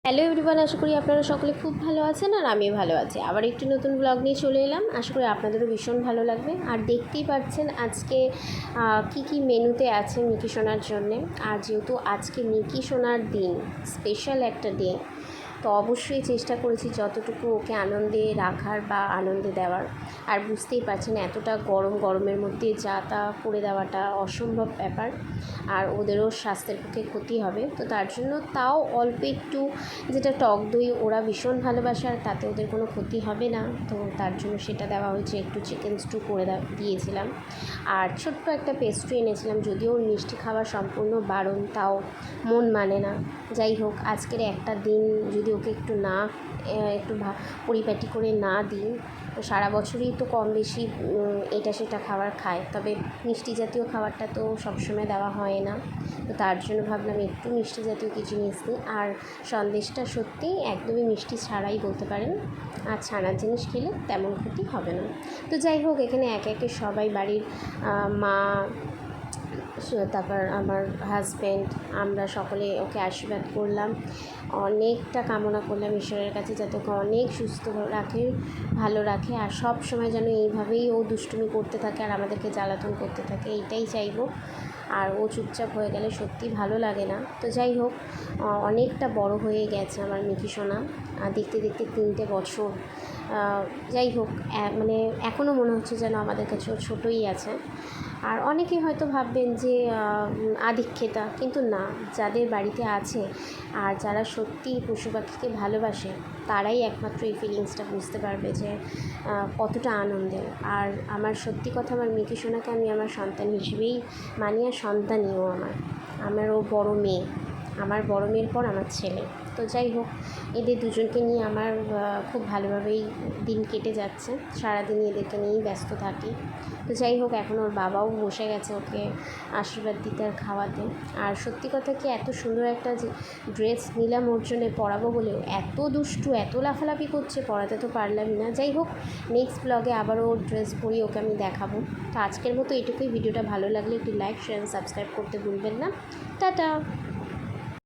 Hello everyone, আশা করি আপনারা সকলে খুব ভালো আছেন আর আমিও ভালো আছি। আবার একটি নতুন ব্লগ নিয়ে চলে এলাম। আশা করি আপনাদেরও ভীষণ ভালো লাগবে। আর দেখতেই পাচ্ছেন আজকে কি মেনুতে আছে মিকি সোনার জন্যে। আর যেহেতু আজকে মিকি সোনার দিন, স্পেশাল একটা দিন, তো অবশ্যই চেষ্টা করেছি যতটুকু ওকে আনন্দে রাখার বা আনন্দে দেওয়ার। আর বুঝতেই পারছেন এতটা গরমের মধ্যে যা তা করে দেওয়াটা অসম্ভব ব্যাপার, আর ওদেরও স্বাস্থ্যের পক্ষে ক্ষতি হবে। তো তার জন্য তাও অল্প একটু, যেটা টক দই ওরা ভীষণ ভালোবাসে আর তাতে ওদের কোনো ক্ষতি হবে না, তো তার জন্য সেটা দেওয়া হয়েছে। একটু চিকেন স্টু করে দিয়েছিলাম, আর ছোট্ট একটা পেস্ট্রি এনেছিলাম। যদিও ওর মিষ্টি খাওয়া সম্পূর্ণ বারণ, তাও মন মানে না। যাই হোক, আজকের একটা দিন যদি ওকে একটু পরিপাটি করে না দিই, তো সারা বছরই তো কম বেশি এটা সেটা খাবার খায়, তবে মিষ্টি জাতীয় খাবারটা তো সবসময় দেওয়া হয় না। তো তার জন্য ভাবলাম একটু মিষ্টি জাতীয় কিছু জিনিস দিই। আর সন্দেশটা সত্যিই একদমই মিষ্টি ছাড়াই বলতে পারেন, আর ছানার জিনিস খেলে তেমন ক্ষতি হবে না। তো যাই হোক, এখানে একে একে সবাই বাড়ির মা, তারপর আমার হাজব্যান্ড, আমরা সকলে ওকে আশীর্বাদ করলাম, অনেকটা কামনা করলাম ঈশ্বরের কাছে যাতে ওকে অনেক সুস্থ রাখে, ভালো রাখে, আর সব সময় যেন এইভাবেই ও দুষ্টুমি করতে থাকে আর আমাদেরকে জ্বালাতন করতে থাকে, এইটাই চাইবো। আর ও চুপচাপ হয়ে গেলে সত্যি ভালো লাগে না। তো যাই হোক, অনেকটা বড় হয়ে গেছে আমার মিকি সোনা, দেখতে দেখতে 3টে বছর। যাই হোক, মানে এখনও মনে হচ্ছে যেন আমাদের কাছে ও ছোটোই আছে। আর অনেকে হয়তো ভাববেন যে আদিক্ষেতা, কিন্তু না, যাদের বাড়িতে আছে আর যারা সত্যি পশু পাখিকে ভালোবাসে তারাই একমাত্র এই ফিলিংসটা বুঝতে পারবে যে কতটা আনন্দের। আর আমার সত্যি কথা, আমার মিকি সোনাকে আমি আমার সন্তান হিসেবেই মানি, আর সন্তানিও আমারও বড় মেয়ে, আমার বড় মেয়ের পর আমার ছেলে। তো যাই হোক, এদের দুজনকে নিয়ে আমার খুব ভালোভাবেই দিন কেটে যাচ্ছে, সারাদিন এদেরকে নিয়েই ব্যস্ত থাকি। তো যাই হোক, এখন ওর বাবাও বসে গেছে ওকে আশীর্বাদ দিতে আর খাওয়াতে। আর সত্যি কথা কি, এত সুন্দর একটা যে ড্রেস নিলাম ওর জন্য পরাবো বলে, এত দুষ্টু, এত লাফালাফি করছে, পরাতে তো পারলামই না। যাই হোক, নেক্সট ব্লগে আবারও ওর ড্রেস পরিয়ে ওকে আমি দেখাবো। তো আজকের মতো এটুকুই। ভিডিওটা ভালো লাগলে একটি লাইক, শেয়ার, সাবস্ক্রাইব করতে ভুলবেন না। টাটা।